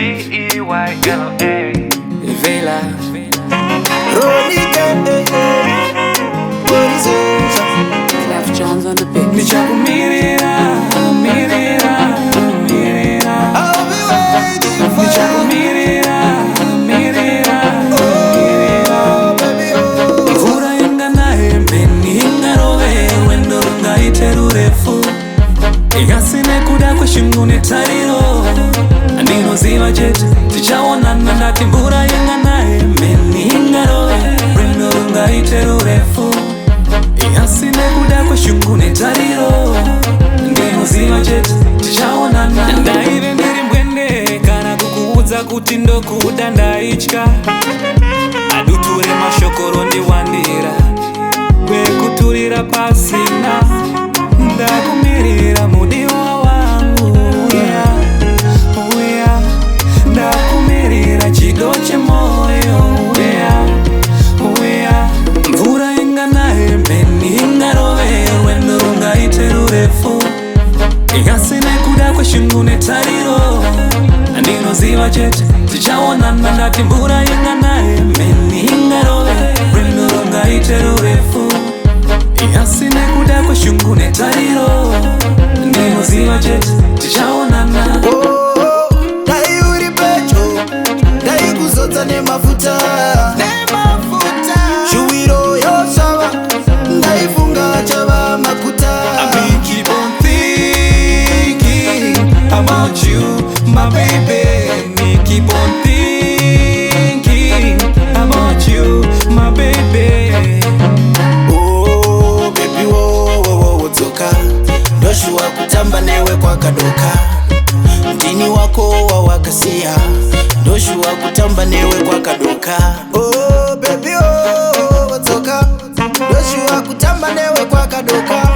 V-E-Y-L-A Vela Clef Jones on the beat. Nichakumirira, mirira, mirira. I'll be waiting for you. Nichakumirira, mirira, mirira. Baby, oh. Mvura inganaye mbeni ingarowe wendo ngaite rurefu igasine kuda kweshingune tariro andinoziva chete tichaonana ndati mvura inganaye mbeni ingarowe wendo ngaite rurefu igasine kuda kweshingune tariro andinoziva chete tichaonana ndaive ndiri mbwende kana kukuudza kuti ndokuda ndaitya aduture mashokoro ndiwandira kwekuturira pasina ndakumirira mudiwa wangu uya uya ndakumirira chido chemoyo uya uya mvura inganaye mbeni ingarove rwendo rungaite rurefu igasine kuda kweshingune tariro andinoziva chete tichaonana ndati mvura inganaye mbeni ingarove rwendo rungaite rurefu igasine kuda kweshingune tariro andinoziva chete tichaonana. Dai uri pecho, dai kuzodza nemafuta shuwiro yosava, ndaifunga chava makuta. I keep on thinking about you, my baby. Me keep on thinking about you, my baby. Oh baby, wo dzoka, ndoshua kutamba newe kwakadoka. Ndini wako wawakasia, ndoshua kutamba newe kwakadoka. Oh baby, wo dzoka, ndoshua kutamba newe kwakadoka.